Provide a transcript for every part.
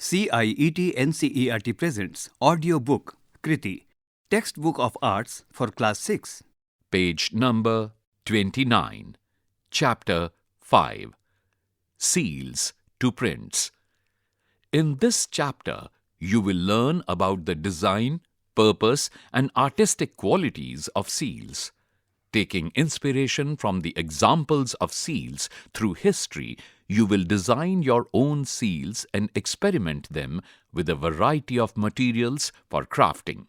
CIET NCERT presents audio book Kriti, Textbook of Arts for Class 6. Page number 29, Chapter 5, Seals to Prints. In this chapter, you will learn about the design, purpose and artistic qualities of seals. Taking inspiration from the examples of seals through history, you will design your own seals and experiment them with a variety of materials for crafting.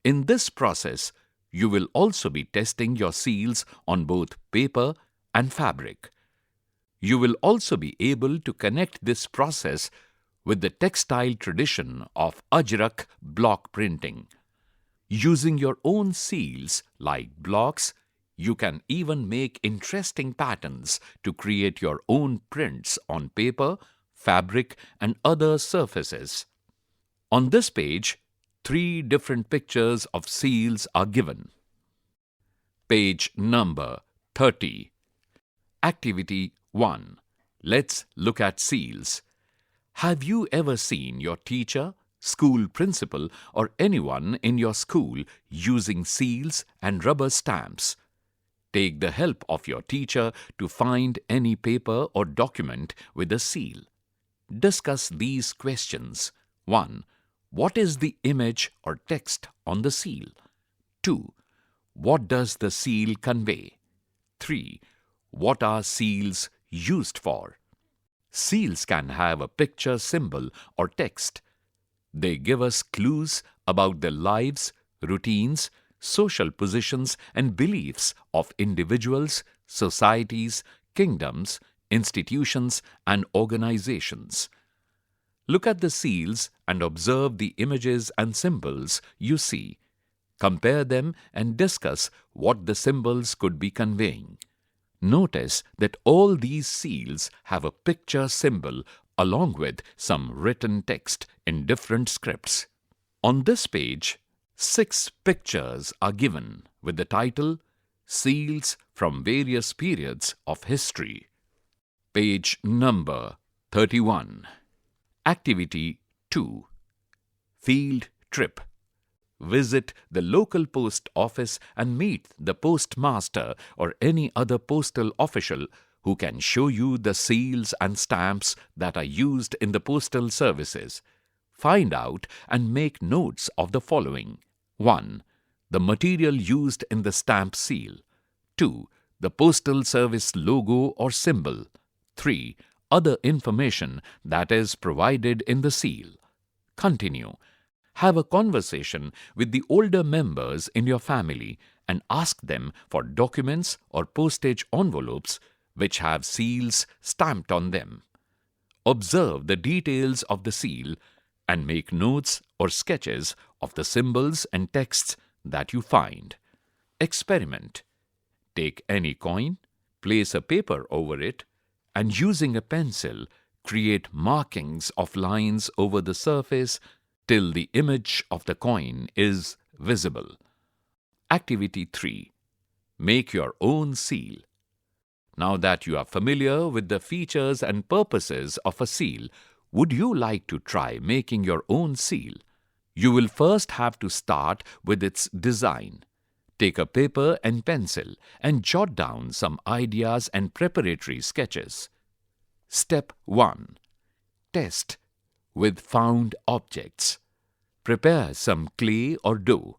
In this process, you will also be testing your seals on both paper and fabric. You will also be able to connect this process with the textile tradition of Ajrak block printing. Using your own seals like blocks, you can even make interesting patterns to create your own prints on paper, fabric, and other surfaces. On this page, 3 different pictures of seals are given. Page number 30. Activity 1. Let's look at seals. Have you ever seen your teacher, school principal, or anyone in your school using seals and rubber stamps? Take the help of your teacher to find any paper or document with a seal. Discuss these questions. 1. What is the image or text on the seal? 2. What does the seal convey? 3. What are seals used for? Seals can have a picture, symbol, or text. They give us clues about the lives, routines, social positions, and beliefs of individuals, societies, kingdoms, institutions, and organizations. Look at the seals and observe the images and symbols you see. Compare them and discuss what the symbols could be conveying. Notice that all these seals have a picture symbol along with some written text in different scripts. On this page, 6 pictures are given with the title Seals from Various Periods of History. Page number 31. Activity 2. Field Trip. Visit the local post office and meet the postmaster or any other postal official who can show you the seals and stamps that are used in the postal services. Find out and make notes of the following. 1. The material used in the stamp seal. 2. The postal service logo or symbol. 3. Other information that is provided in the seal. Continue. Have a conversation with the older members in your family and ask them for documents or postage envelopes which have seals stamped on them. Observe the details of the seal and make notes or sketches of the symbols and texts that you find. Experiment. Take any coin, place a paper over it, and using a pencil, create markings of lines over the surface till the image of the coin is visible. Activity 3. Make your own seal. Now that you are familiar with the features and purposes of a seal, would you like to try making your own seal? You will first have to start with its design. Take a paper and pencil and jot down some ideas and preparatory sketches. Step 1. Test with found objects. Prepare some clay or dough.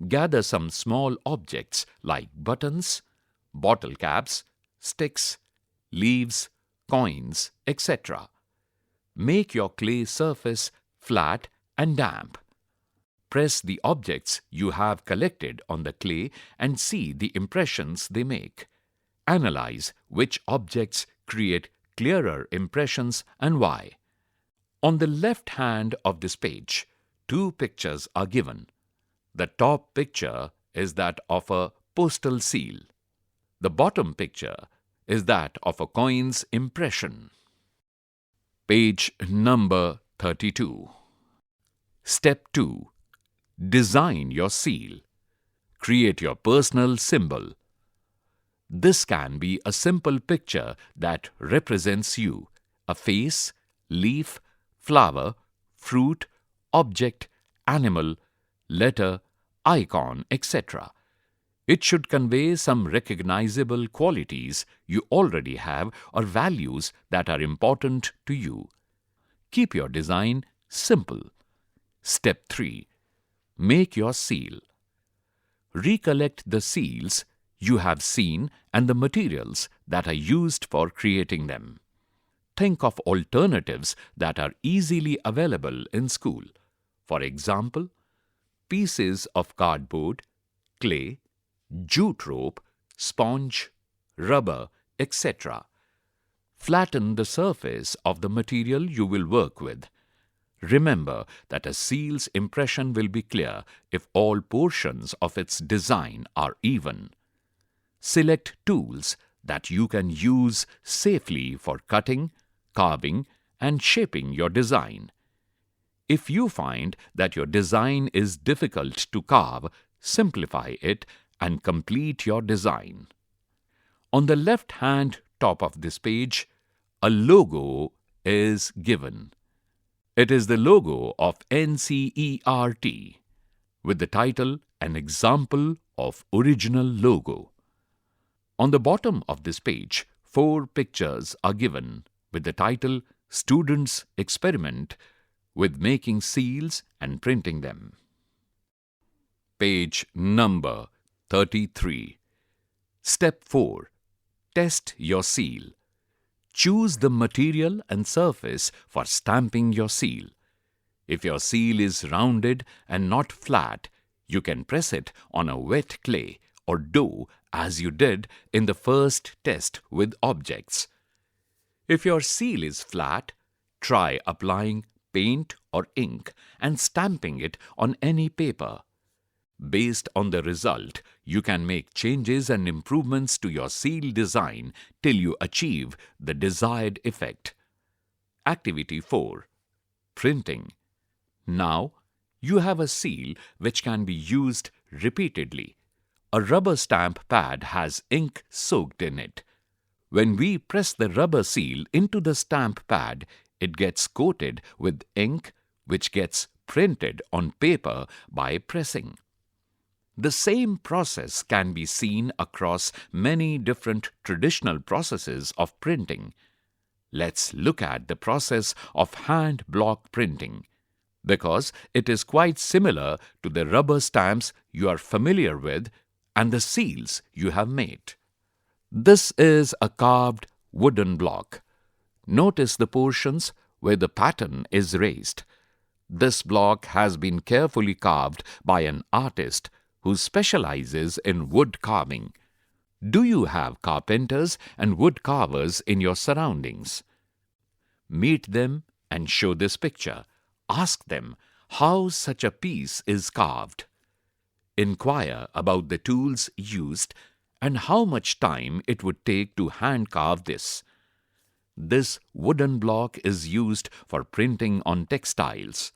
Gather some small objects like buttons, bottle caps, sticks, leaves, coins, etc. Make your clay surface flat and damp. Press the objects you have collected on the clay and see the impressions they make. Analyze which objects create clearer impressions and why. On the left hand of this page, 2 pictures are given. The top picture is that of a postal seal. The bottom picture is that of a coin's impression. Page number 32. Step 2. Design your seal. Create your personal symbol. This can be a simple picture that represents you, a face, leaf, flower, fruit, object, animal, letter, icon, etc. It should convey some recognizable qualities you already have or values that are important to you. Keep your design simple. Step 3. Make your seal. Recollect the seals you have seen and the materials that are used for creating them. Think of alternatives that are easily available in school. For example, pieces of cardboard, clay, jute rope, sponge, rubber, etc. Flatten the surface of the material you will work with. Remember that a seal's impression will be clear if all portions of its design are even. Select tools that you can use safely for cutting, carving, and shaping your design. If you find that your design is difficult to carve, simplify it and complete your design. On the left-hand top of this page, a logo is given. It is the logo of NCERT with the title An Example of Original Logo. On the bottom of this page, 4 pictures are given with the title Students Experiment with Making Seals and Printing Them. Page number 33. Step 4. Test your seal. Choose the material and surface for stamping your seal. If your seal is rounded and not flat, you can press it on a wet clay or dough as you did in the first test with objects. If your seal is flat, try applying paint or ink and stamping it on any paper. Based on the result, you can make changes and improvements to your seal design till you achieve the desired effect. Activity 4. Printing. Now, you have a seal which can be used repeatedly. A rubber stamp pad has ink soaked in it. When we press the rubber seal into the stamp pad, it gets coated with ink which gets printed on paper by pressing. The same process can be seen across many different traditional processes of printing. Let's look at the process of hand block printing, because it is quite similar to the rubber stamps you are familiar with and the seals you have made. This is a carved wooden block. Notice the portions where the pattern is raised. This block has been carefully carved by an artist who specializes in wood carving. Do you have carpenters and wood carvers in your surroundings? Meet them and show this picture. Ask them how such a piece is carved. Inquire about the tools used and how much time it would take to hand carve this. This wooden block is used for printing on textiles.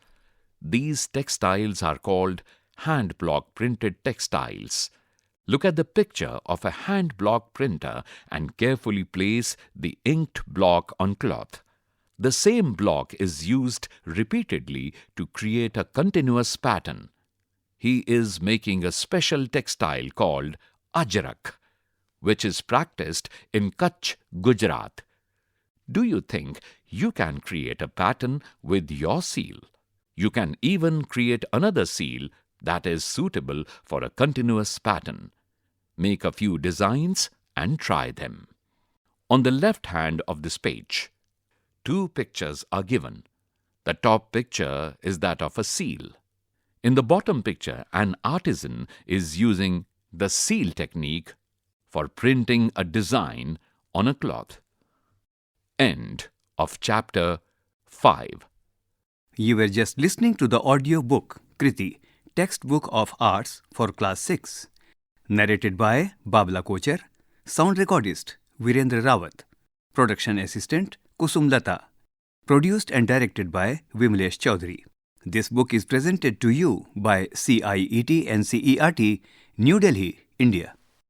These textiles are called hand block printed textiles. Look at the picture of a hand block printer and carefully place the inked block on cloth. The same block is used repeatedly to create a continuous pattern. He is making a special textile called ajrak, which is practiced in Kutch, Gujarat. Do you think you can create a pattern with your seal? You can even create another seal that is suitable for a continuous pattern. Make a few designs and try them. On the left hand of this page, 2 pictures are given. The top picture is that of a seal. In the bottom picture, an artisan is using the seal technique for printing a design on a cloth. End of chapter 5. You were just listening to the audio book Kriti, Textbook of Arts for Class 6. Narrated by Babla Kochar. Sound recordist Virendra Rawat. Production assistant Kusum Lata. Produced and directed by Vimlesh Chaudhary. This book is presented to you by CIET NCERT, New Delhi, India.